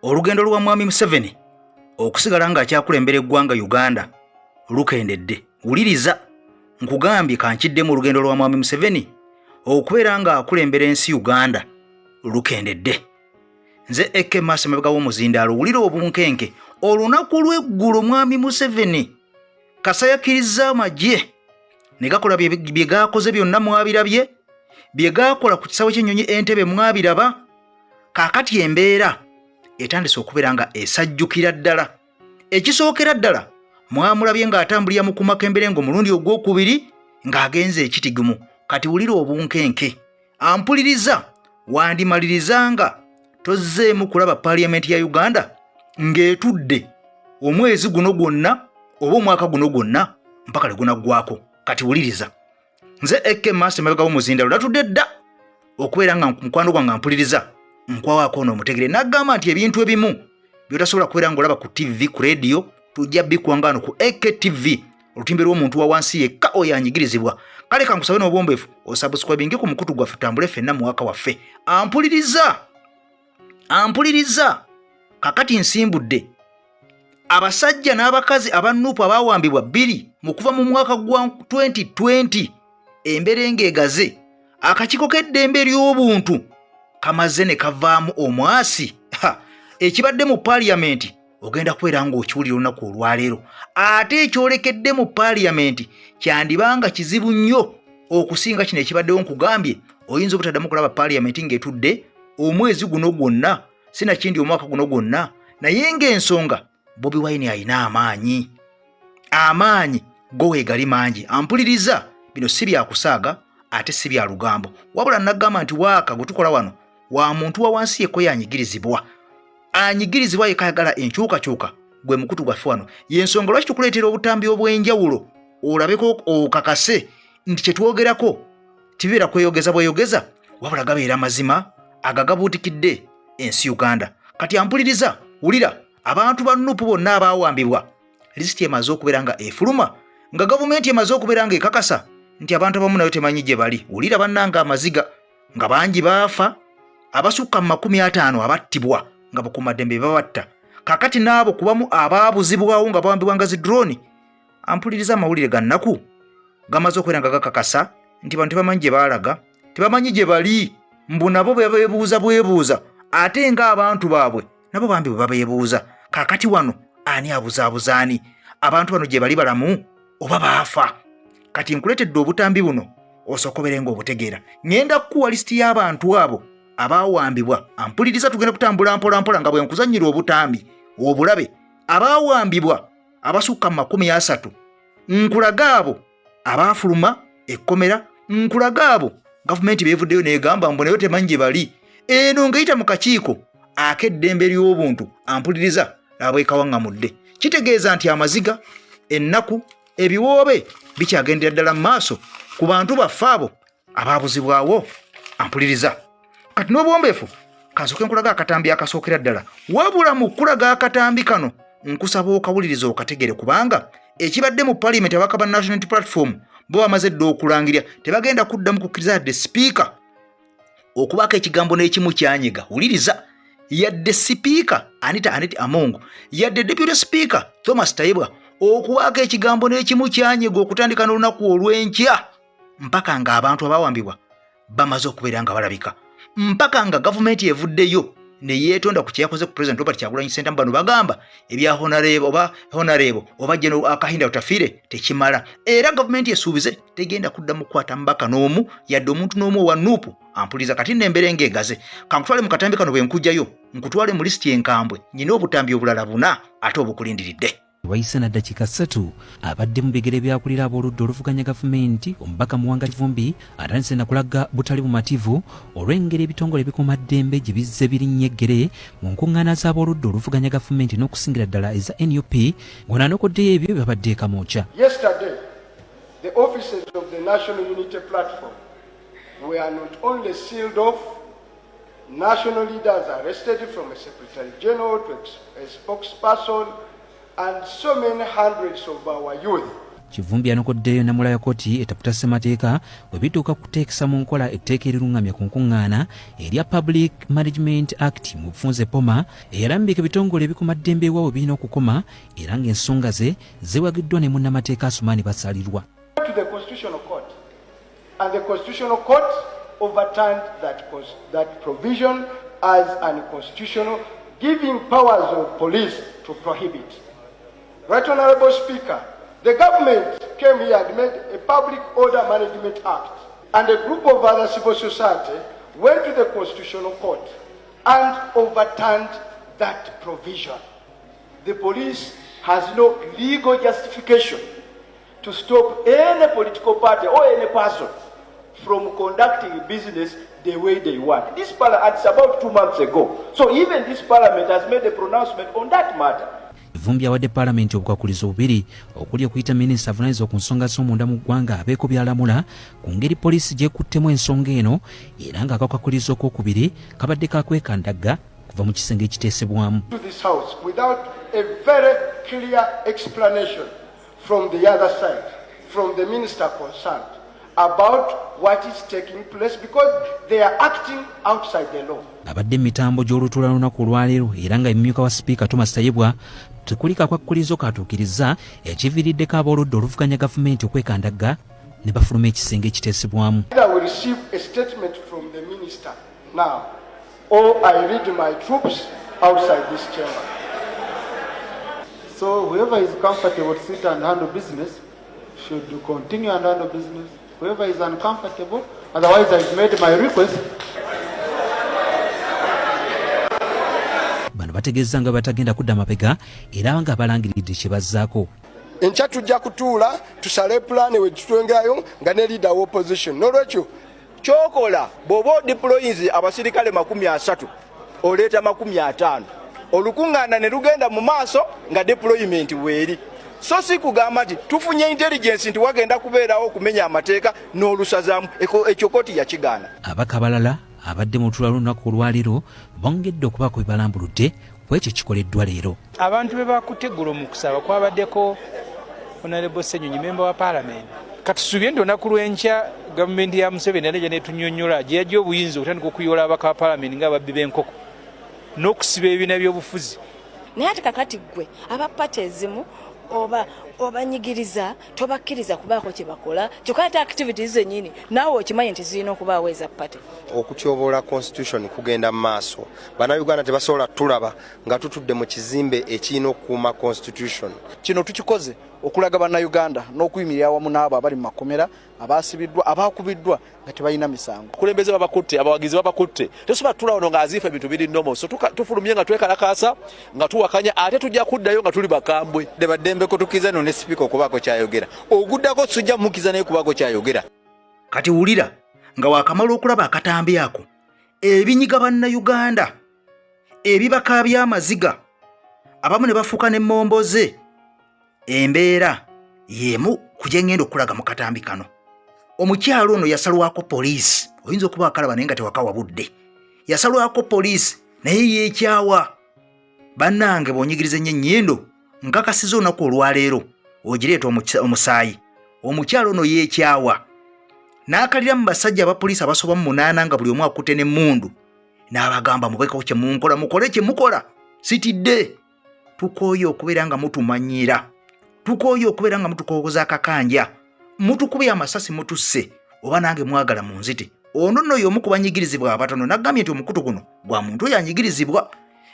olugendo lwa mwami Museveni okusigala nga akyakulembera eggwanga Uganda lukendedde. Wuliriza, nkugambye kankiddemu olugendo lwa mwami Museveni okubeera nga akulembera ensi Uganda lukendedde. Nze Eke Masa mabega w'omuzindaalo wulira obunkenke. Olunaku lw'eggulo mwami Museveni kasayakiriza amagye ne gakola bye gakoze byonna mwabirabye, bye gakola ku kisawo ky'ennyonyi Entebbe mwabiraba. Kaakati embeera etandise okubeera nga esajjukira ddala. Ekisookera ddala mwamulabye ng'atambulira mu kumakembere ng'omulundi ogwokubiri ng'agenze ekitigumu. Kati wulira obunkenke. Ampuliriza, wandimalirizanga tozzeemu kulaba Parliament ya Uganda ng'etudde omwezi guno gwonna oba omwaka guno gwonna mpaka legunaggwako. Kati wuliriza, nze Eke Masa mabega w'omuzindaalo natudde dda okubeera nga mukwano gwange ampuliriza nkwawaako n'omutegere n'agamba nti ebintu ebimu by'otasobola kubeera ng'olaba ku TV ku radio tujja bikwanga wano ku Eke TV, olutimbe lw'omuntu wa wansi yekka oyo anyigirizibwa. Kale kankusabe n'obwombeefu osubscribinge ku mukutu gwaffe tutambule ffenna mu waka waffe. Ampuliriza kakati nsimbudde abasajja n'abakazi abannuupu abaawambibwa bbiri mu kuva mu mwaka gwa 2020 embeera ng'egaze. Akakiiko k'eddembe ly'obuntu kamaze ne kavaamu omwasi ekibadde mu Parliament ogenda kubeera ng'okiwulira olunaku olwaleero. Ate ekyolekedde mu Parliament kyandibanga kizibu nnyo okusinga kino ekibaddewo. Nkugambye oyinza obutaddamu kulaba Parliament ng'etudde omwezi guno gwonna sinakindi omwaka guno gwonna, naye ng'ensonga Bobi Wine ayina amaanyi go weegali mangi. Ampuliriza, bino si byakusaaga ate si bya lugambo, wabula nagamba nti waaka gwe tukola wano wa muntu wa wansi yekko yanyigirizibwa. Anyigirizibwa yekayagala enkyukakyuka gwe mukutu gwaffe wano. Yensonga lwaki tukuleetera obutambi obw'enjawulo olabeko okakase nti kyetwogerako tibeera kweyogeza bweyogeza, wabula gabeera mazima agagabuutikidde ensi Uganda. Kati ampuliriza, wulira, abantu bannuupu bonna abaawambibwa lisiti emaze okubeera nga efuluma, nga gavumenti emaze okubeera nga ekakasa nti abantu abamu nayo temanyi gye bali. Wulira bannanga amaziga nga bangi baafa, abasukka mu 50 abattibwa nga bakuumaddembe babatta. Kakati n'abo kubamu abaabuzibwawo nga bawambibwa nga zi drone. Ampuliriza, amawulire ga nnaku gamaze okubeera nga gakakasa nti bantu tebamanyi gye baalaga, tebamanyi gye bali, mbu nabo beebuuza bwebuuza ate ng'abantu baabwe nabo bambi bwe babeebuuza. Kakati wano ani abuzaabuza ani? Abantu bano gye bali balamu oba baafa? Kati nkuleetedde obutambi buno osooka obeere ng'obutegeera. Ngenda kukuwa lisiti y'abantu abo abaawambibwa. Ampuliriza, tugenda kutambula mpola mpola nga bwe nkuzannyira obutambi obulabe. Abaawambibwa abasukka mu 30, nkulaga abo abaafuluma ekkomera, nkulaga abo gavumenti beevuddeyo n'egamba mbu nayo temanyi gye bali. Eno ng'eyita mu kakiiko ak'eddembe ly'obuntu. Ampuliriza, abwekawaŋŋamudde. Kitegeeza nti amaziga, ennaku, ebiwoobe bikyagendera ddala mu maaso ku bantu baffe abo abaabuzibwawo. Ampuliriza, kati n'obwombeefu kansooke nkulaga akatambi akasookera ddala, wabula mu kulaga akatambi kano nkusaba okawuliriza okategere, kubanga ekibadde mu Parliament abaka ba National Unity Platform bo bamaze dda okulangirira tebagenda kuddamu kukkiriza yadde sipiika okubaako ekigambo n'ekimu kyanyega. Wuliriza, yadde sipiika Anita Amongo, yadde deputy speaker Thomas Tayibwa okubaako ekigambo n'ekimu kyanyega okutandika n'olunaku olw'enkya mpaka nga abantu abaawambibwa bamaze okubeera nga balabika, mpaka nga gavumenti evuddeyo ne yeetonda ku kyakoze ku President Robert Kyagulanyi Ssentamu. Bano bagamba ebya honorable oba General Akahinda Utafiire tekimala, era gavumenti esuubize tegenda kuddamu kukwata mbaka n'omu yadde omuntu n'omu owa nuupu. Ampuliriza, kati n'embeera ng'egaze. Kankutwale mu katambi kano bwe nkujjayo nkutwale mu lisiti enkambwe, nyina obutambi obulala 4 ate obukulindiridde. Wayise na dakika 3 abadde mu bigere byakulira ab'oludda oluvuganya gavumenti omubaka Muwanga Kivumbi atandise na kulaga butali bumativu olw'engeri ebitongole ebikuumaddembe gye bizze birinnye eggere mu nkuŋŋaana z'ab'oludda oluvuganya gavumenti n'okusingira ddala eza NUP ng'onaanokoddeyo ebyo byabadde ekamookya. Yesterday, the offices of the National Unity Platform were not only sealed off, national leaders arrested from a Secretary General to a spokesperson, and so many hundreds of our youth Kivumbi yanokoddeyo Namula ya kkooti etaputa ssemateeka bwe bituuka kuteekesa mu nkola etteeka eriruŋŋamya ku nkuŋŋaana erya Public Management Act mu bufunze Poma eyalambika ebitongole ebikumaddembe ewaabwe birina okukoma era ng'ensonga ze zewagiddwa ne munnamateeka Asumaani Basalirwa. To the Constitutional Court, and the Constitutional Court overturned that provision as unconstitutional, giving powers of police to prohibit. Right Honourable Speaker, the government came here and made a Public Order Management Act, and a group of other civil society went to the Constitutional Court and overturned that provision. The police has no legal justification to stop any political party or any person from conducting business the way they want. This parliament, it's about 2 months ago. So even this parliament has made a pronouncement on that matter. Vumbi awadde Paalamenti obukwakulizo bubiri okuli okuyita minisita avunaanyizibwa ku nsonga z'omunda mu ggwanga abeeko byalamula ku ngeri poliisi gyekuttemu ensonga eno era ng'akakwakulizo okwokubiri kabadde kakwekandagga kuva mu kisenge ekiteesebwamu. To this house without a very clear explanation from the other side, from the minister concerned, about what is taking place because they are acting outside the law. Abadde mitambo gy'olutuula lunaku olwaleero era nga emumyuka wa sipiika Thomas Tayebwa tekulika akwakulizo katuukiriza ekiviiriddeko ab'oludda oluvuganya gavumenti okwekandagga ne bafuluma ekisenge ekiteesebwamu. I will receive a statement from the minister now, or I read my troops outside this chamber. So whoever is comfortable to sit and handle business should continue and handle business. Whoever is uncomfortable, otherwise I've made my request. Bano bategeeza nga batagenda kudda mabega era nga balangiridde kye bazzaako. Enkya tujja kutuula tusale pulaani we tutwengerayo nga ne leader wa opposition. N'olwekyo kyokola bw'oba deployinze abasirikale 30 oleeta 50 olukuŋŋaana ne lugenda mu maaso nga deployment weeri. So si kugamba nti tufunye intelligence nti wagenda kubeerawo okumenya amateeka n'olusazaamu ekyo kkooti yakigaana. Abaka abalala abadde mu lutuula lunaku olwaleero bongedde okubaako bye balambuludde ku ekyo kikoleddwa leero. Abantu be bakutegula mu kusaba kwabaddeko Honorable Ssenyonyi memba wa Parliament. Katusuubye nti olunaku lw'enkya gavumenti ya Museveni yaleja netunnyonnyola gye yajja obuyinza okutandika okuyoola abaka ba Parliament ng'ababbi b'enkoko n'okusiba ebibiina by'obufuzi. Naye ate kakati ggwe aba pati ezimu obanyigiriza tobakkiriza kubaako kye bakola kyokka ate activities zennyini naawe okimanyi nti zirina okubaawo eza pati. Okutyoboola constitution kugenda mu maaso. Bannayuganda tebasobola tulaba nga tutudde mu kizimbe ekirina okukuuma constitution. Kino tukikoze okulaga bannayuganda n'okuyimirira awamu n'abo abali mu makomera abaasibiddwa abakubiddwa nga tebalina misango. Kulembeze babakutte abawagizi babakutte tesobola tulawo nga aziifa ebintu biri nnomo so tufulumye nga twekalakaasa nga tuwakanya ate tujja kuddayo nga tuli bakambwe. Debaddembe kutukiza no ne sipiika okubaako kyayogera oguddako sujja mukiza naye kubaako kyayogera. Kati wulira nga waakamala okulaba akatambi ako ebinyiga bannayuganda ebibaka by'amaziga abamu ne bafuuka n'emmomboze embeera yemu kujja ngenda okulaga mu katambi kano. Omukyalo ono yasalwako poliisi oyinza okuba akalaba naye nga tewakawa budde yasalwako poliisi naye yeekyawa. Bannange bw'onyigiriza ennyo ennyindo nkakasiza olunaku olwaleero ogireeta omusaayi. Omukyalo ono yeekyawa n'akalira mu basajja abapoliisi abasobamu 8 nga buli omu akutte n'emmundu n'abagamba mubekeko kye munkola mukole kye mukola sitidde. Tukooye okubeera nga mutumanyira, tukooye okubeera nga mutukookoza akakanja, mutukubye amasasi mutusse oba nange mwagala mu nzite. Ono nno y'omu ku banyigirizibwa abatono n'aggambye nti omukutu guno gwa muntu oyo anyigirizibwa.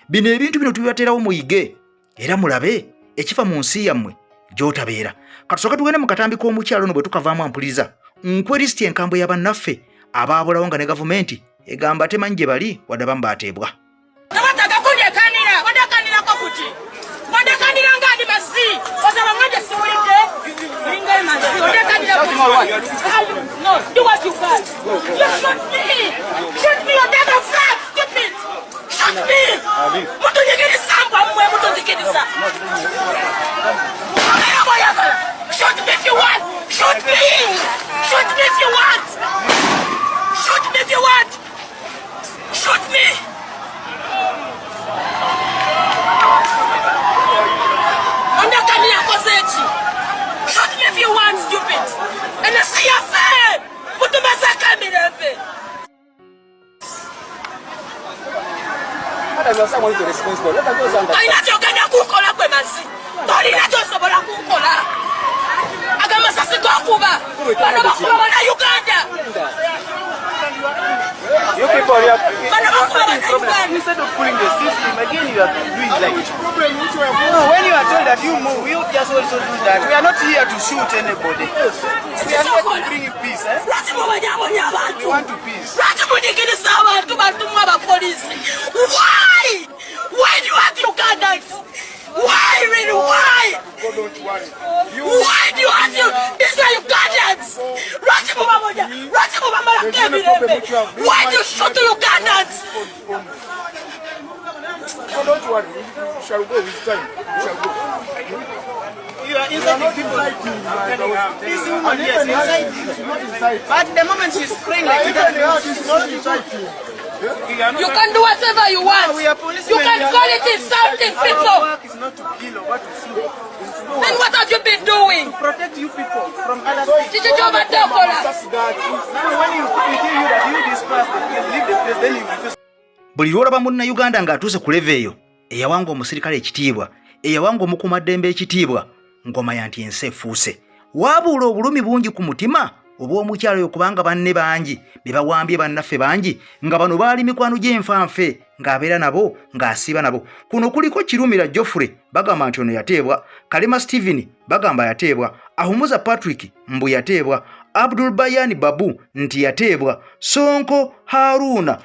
Bino ebintu bino tubibateerawo muyige era mulabe ekifa mu nsi yammwe gy'otabeera. Katusooka tugende mu katambi k'omukyalo ono bwe tukavaamu ampuliriza nkwerisiti enkambwe y'abannaffe abaabulawo nga ne gavumenti egamba temanyi gye bali wadde abamu baateebwa. No, do what you can. You shoot me! Shoot me, you never flag! Stupid! Shoot me! What do you get this sample? What do you get this sample? Shoot me if you want! Shoot me! Shoot me if you want! Shoot me if you want! Shoot me! I'm not coming to Kyakoze. Shoot me if you someone is responsible. Let us go and Tolina kukola kwe masi. Tolina sobola kukola. Agama sasi gokuba. Bana bakuba bana Uganda. You people are instead of pulling the system again, you are doing like no, when you are told that you move, you just also do that. We are not here to shoot anybody. We are here to bring peace. We want to peace. Why? Why do you want Ugandans? Why really? Why? Why do you want you? These are Ugandans. Why do you shoot the Ugandans? Don't worry, we shall go with time. We shall go. You are inside people. This woman, yes, but the moment she's praying like that, she's not inside you. You can do whatever you want. You can call it insulting people. Our work is not to kill or what to sleep. Then what have you been doing? To protect you people from other things. Did you do what they call us? Now when you tell you that you disperse, you leave the place, then you refuse. Buli lwolaba munnayuganda ng'atuuse ku leve eyo eyawanga omusirikale ekitiibwa eyawanga omukuumaddembe ekitiibwa ng'omanya nti ensi efuuse wabula obulumi bungi ku mutima obw'omukyalo oyo kubanga banne bangi be bawambye bannaffe bangi nga bano baali mikwano gy'enfanfe ng'abeera nabo ng'asiiba nabo kuno kuliko Kirumira Geoffrey bagamba nti ono yateebwa Kalema Stephen bagamba yateebwa Ahumuza Patrick mbu yateebwa Abdul Bayani Babu nti yateebwa Sonko Haruna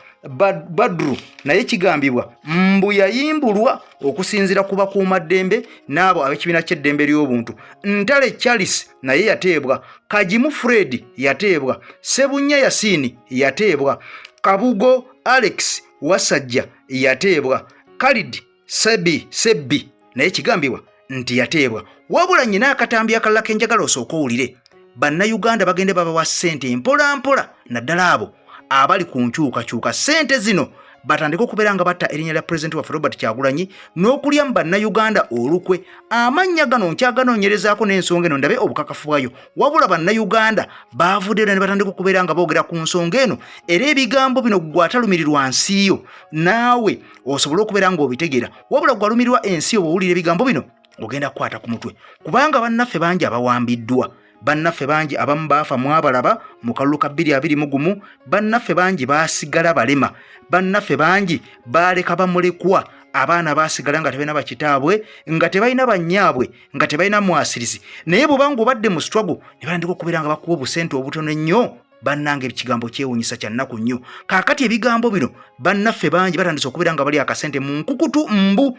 Badru naye kigambibwa mbu yayimbulwa okusinzira ku bakuumaddembe n'abo ab'ekibiina ky'eddembe ly'obuntu. Ntale Charles naye yateebwa, Kajimu Fred yateebwa, Sebunya Yasini yateebwa, Kabugo Alex Wasajja yateebwa, Khalid Sebbi naye kigambibwa nti yateebwa. Wabula nnyina akatambi akalala ke njagala osooka owulire, bannayuganda bagende babawa ssente mpola naddala abo abali ku nkyukakyuka. Ssente zino batandika okubeera nga batta erinnya lya Pulezidenti waffe Robert Kyagulanyi n'okulya mu bannayuganda olukwe. Amannya gano nkyaganoonyerezaako n'ensonga eno ndabe obukakafu bwayo. Wabula bannayuganda baavuddeyo ne batandika okubeera nga boogera ku nsonga eno, era ebigambo bino ggwe atalumirirwa nsi yo naawe osobole okubeera ng'obitegeera. Wabula ggwe alumirirwa ensi yo bw'owulira ebigambo bino ogenda kukwata ku mutwe, kubanga bannaffe bangi abawambiddwa, bannaffe bangi abamu baafa mwabalaba mu kalulu ka 2021, bannaffe bangi baasigala balema, bannaffe bangi baaleka bamulekwa, abaana baasigala nga tebalina bakitaabwe, nga tebalina bannyaabwe, nga tebalina mwasirizi. Naye bw'obanga obadde mu struggle ne batandika okubeera nga bakuwa obusente obutono ennyo, bannange ekigambo kyewuunyisa kya nnaku nnyo. Kaakati ebigambo bino bannaffe bangi batandise okubeera nga bali akasente mu nkukutu mbu.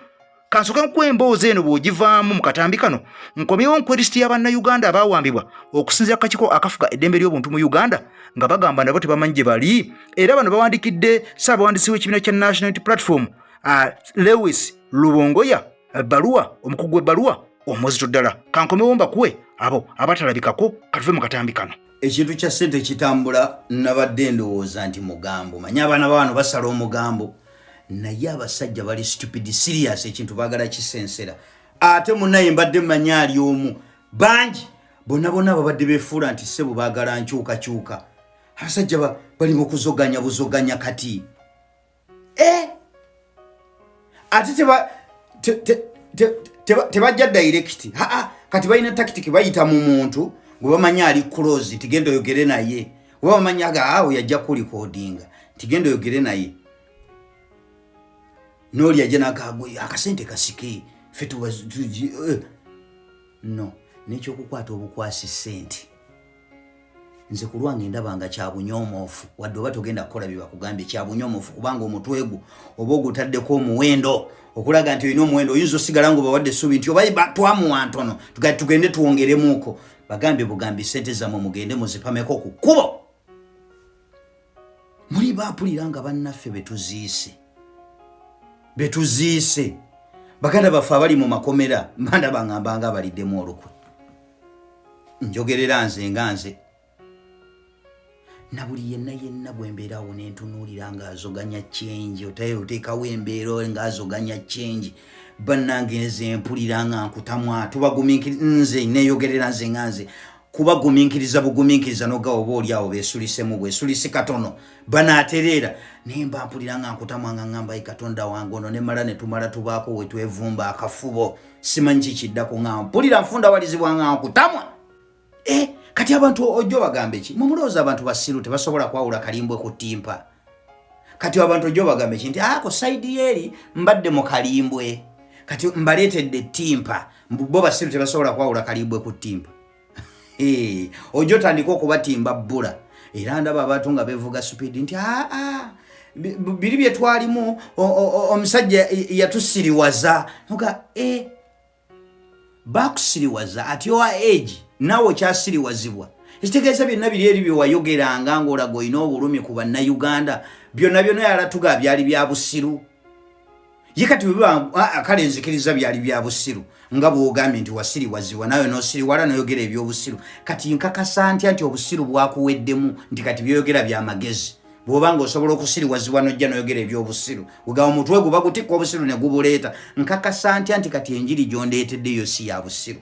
Kansoka nkwemboozi eno bw'ogivaamu mu katambi kano, nkomyewo nkwerisiti y'abannayuganda abaawambibwa okusinziira ku kakiiko akafuga eddembe ly'obuntu mu Uganda nga bagamba nabo tebamanyi gye bali, era bano bawandikidde ssaabawandiisi w'ekibiina kya National Unity Platform Lewis Lubongoya ebbaluwa, omukugu w'ebbaluwa omuzito ddala. Kankomyewo mbakuwe abo abatalabikako, katuve mu katambi kano. Ekintu kya ssente kitambula, nabadde ndowooza nti mugambo. Manyi abaana baano basala omugambo, naye abasajja bali stupid serious, ekintu baagala kisensera. Ate munnaye mbadde mmanyi ali omu bangi bonna babadde beefuula nti ssebo baagala nkyukakyuka. Abasajja bali mu kuzoganya buzoganya kati. Ate tebajja direct. Kati balina tactic bayita mu muntu gwe bamanyi ali close, tigenda oyogere naye. Gwe bamanyi awo yajja ku recordinga, tigenda oyogere naye. Noli ajena kagwe akasente kasike fetu wazuji no necho kukwata obukwasi sente nze kulwange ndabanga kya bunyomofu wadde batogenda kola biba kugambye kya bunyomofu kubanga omutwegu obogo taddeko omuwendo okulaga nti ino omuwendo yizo sigala ngo bawadde subi nti obayi batwamu wantono tugende tuwongeremuko bagambye bugambi sente zamwe mugende muzipameko ku kubo muri bapuliranga bannaffe betuziise baganda bafe abali mu makomera mbanda bangambanga abaliddemu olukwe njogerera nze na buli yenna bwembeerawo nentunuulira nga azoganya change oteekawo embeera nga azoganya change bannange nze mpulira nga nkutamwa tubagumiikiri nze neeyogerera nze kubagumiikiriza bugumiikiriza noga oba oli awo besulisemu bwesulisi katono banaaterera nemba mpulira nga nkutamwanga ngamba Katonda wange ono ne mala ne tumala tubaako we twevumba akafubo simanyi kikiddako nga mpulira nfunda walizibwa nga nkutamwa kati abantu ojjo bagambe ki mumulooza abantu basiru tebasobola kwawula kalimbwe ku ttimpa kati abantu ojjo bagambe ki nti ako saidi yeri mbadde mu kalimbwe kati mbaleetedde ttimpa bo basiru tebasobola kwawula kalimbwe ku ttimpa ojjo tandika okubatimba bbula era ndaba abantu nga bevuga supidi nti biri bye twalimu omusajja yatusiriwaza noga bakusiriwaza at your age nawe kyasiriwazibwa ekitegeeza byonna biri eri bye wayogeranga ng'olaga olina obulumi ku bannayuganda byonna yalatuga byali bya busiru ye kati kale nzikiriza byali bya busiru nga bw'ogambye nti wasiriwazibwa nawe n'osiriwala n'oyogera eby'obusiru kati nkakasa ntya nti obusiru bwakuweddemu nti kati byoyogera bya magezi bw'oba ng'osobola okusiriwazibwa n'ojja n'oyogera eby'obusiru ogaba omutwe guba gutikka obusiru ne gubuleeta nkakasa ntya nti kati enjiri gy'ondeeteddeyo si ya busiru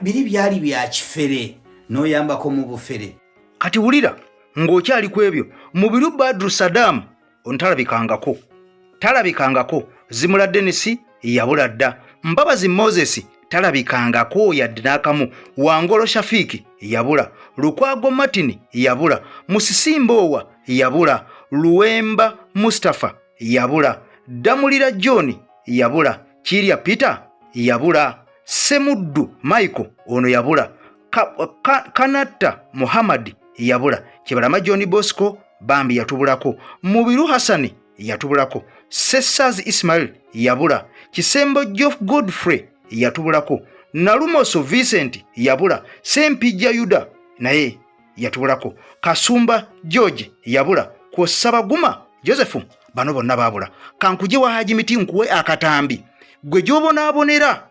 biri byali bya kifere n'oyambako mu bufere kati wulira ng'okyali ku ebyo mu biru Badru Saddam talabikangako Zimula Denisi yabula dda Mbabazi Moses talabikangako yadde n'akamu Wangolo Shafiki yabula Lukwago Martin yabula Musisimbowa yabula Luwemba Mustafa yabula Damulira John yabula Kirya Peter yabula Semuddu Michael ono yabula Kanatta Muhammad yabula Kibalama John Bosco Bambi yatubulako Mubiru Hassani yatubulako Sessaz Ismail yabula Kisembo Geoff Godfrey yatubulako Nalumoso Vincent yabula Sempijja Yuda naye yatubulako Kasumba George yabula Kwosabaguma Joseph bano bonna babula kankuje wa Haji Miti nkuwe akatambi gwe gyobonaabonera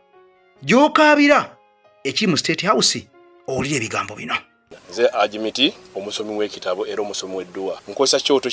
gyokabira ekimu State House olire ebigambo bino nze Ajimiti omusomi w'ekitabo era omusomi w'edduwa nkozesa ekyoto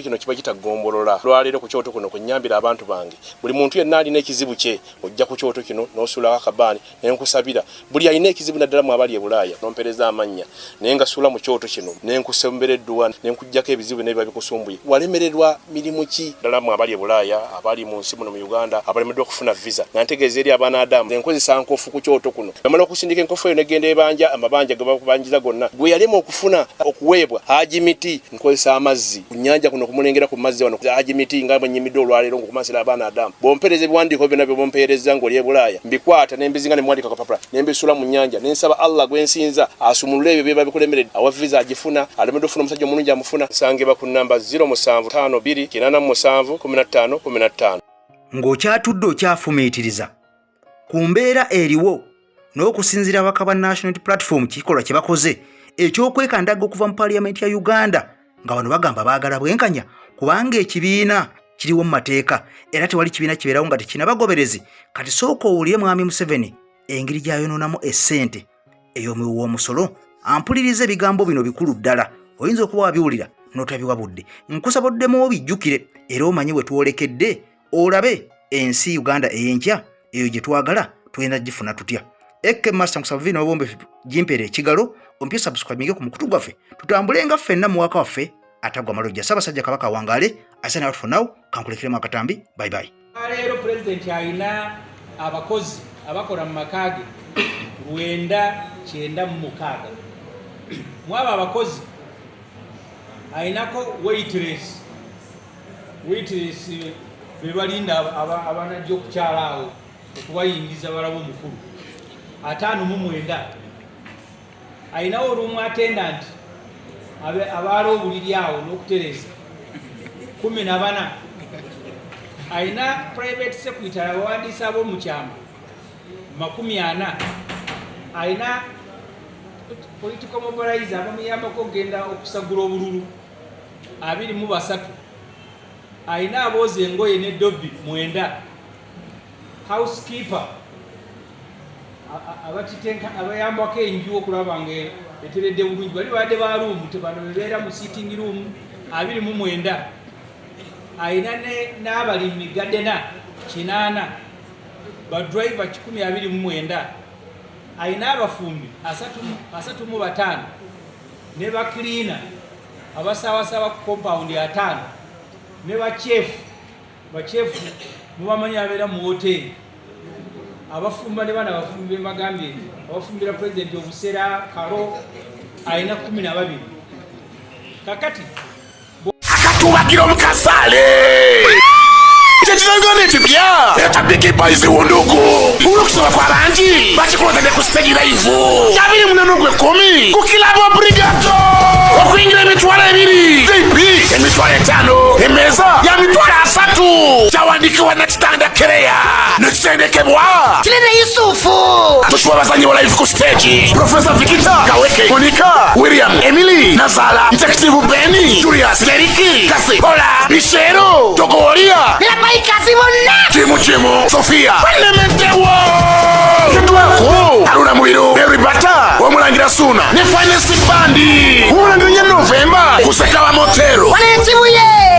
kino kiba kitagombolola lwaleero ku kyoto kuno kunyambira abantu bange buli muntu yenna alina ekizibu kye ojja ku kyoto kino n'osuula akabaani ne nkusabira buli alina ekizibu naddala mu abali e Bulaaya n'ompereza amannya naye nga suula mu kyoto kino ne nkusembera edduwa ne nkuggyako ebizibu ne biba bikusumbuye walemererwa mirimu ki ddala mu abali e Bulaaya abali mu nsi muno mu Uganda abalemeddwa okufuna visa nga ntegeeza eri abaana Adamu ne nkozesa nkofu ku kyoto kuno namala okusindika enkofu eyo negenda ebanja amabanja ge bakubanjiza gonna gwe yalema okufuna okuweebwa Haji Miti nkozesa amazzi ku nnyanja kuno kumulengera ku mazzi wano Haji Miti nga bwenyimidde olwaleero ng'okumansira abaana Adamu bompereza ebiwandiiko byonna bye bompereza ng'oli e Bulaaya mbikwata ne mbizinga ne mwandika kapapula ne mbisula mu nnyanja ne nsaba Allah gwe nsinza asumulule ebyo byeba bikulemeredde awa visa agifuna alemedde ofuna omusajja omulungi amufuna nsangeba ku nnamba 0752871515 ng'okyatudde okyafumiitiriza ku mbeera eriwo n'okusinziira abakaba National Platform kikolwa kye bakoze ekyokwekandaga okuva mu Parliament ya Uganda nga bano bagamba baagala bwenkanya kubanga ekibiina kiriwo mu mateeka era tewali kibiina kibeerawo nga tekina bagoberezi kati sooka owulire mwami Museveni engeri gy'ayonoonamu essente ey'omuwi w'omusolo ampuliriza ebigambo bino bikulu ddala oyinza okuba wabiwulira n'otabiwabudde nkusaboddemu obijjukire era omanye we twolekedde olabe ensi Uganda ey'enkya eyo gye twagala tugenda gifuna tutya Eke Master Musavino wabombe jimpere ekigalo ompye subscribe ku mukutu gwaffe tutambulenga ffenna mu waka waffe atagwa malojja Ssaabasajja Kabaka wangale asana out for now kankulekiremu akatambi bye bye. Leero president alina abakozi abakola mu makage 996 mwaba abakozi ainako waitress bebalinda abanajja okukyala awo okubayingiza balabo mukulu 59 ayinawo room attendant abaalo obuliri awo n'okutereza 14 ayina private secretary abawandiisi ab'omukyama 40 ayina political mobilizer abamuyambako okugenda okusagula obululu 23 ayina abooza engoye n'eddobi 9 housekeeper abatitenka abayambako enju okulaba nga eteredde bulungi bali badde ba room tebano bebeera mu sitting room 29 ayina n'abalimi gaddena 8 ba driver 129 ayina abafumbi 35 ne bakirina abasaawasaaba ku compound 5 ne bachefu mubamanya abeera mu hoteri abafumba ne bana abafumbi bembagambye abafumbira president obusera karo ayina 12 kakati akatubagira omukasale Chechirangone chipya yatabeke baize wondogo ulokusaba kwa banji bachikulotade ku stage live chabiri munanogwe 10 kukilabo brigato okuingira emitwalo 2 JP emitwalo 5 emeza ya mitwalo 3 chawandikiwa na kitanda kereya nekitendekebwa Kilene Yusufu tushwa bazanyi wa live ku stage Professor Vikita Kaweke Monica William Emily Nazala Detective Benny Julius Leriki Kasi Hola Bishero Togoria Kazi bonna Chimu Sofia Parliamentewo Kitwako Haruna Muliro Beribata Omulangira Suna ne Finest Bandi Omulangira November Kuseka wa Motero Wale tibuye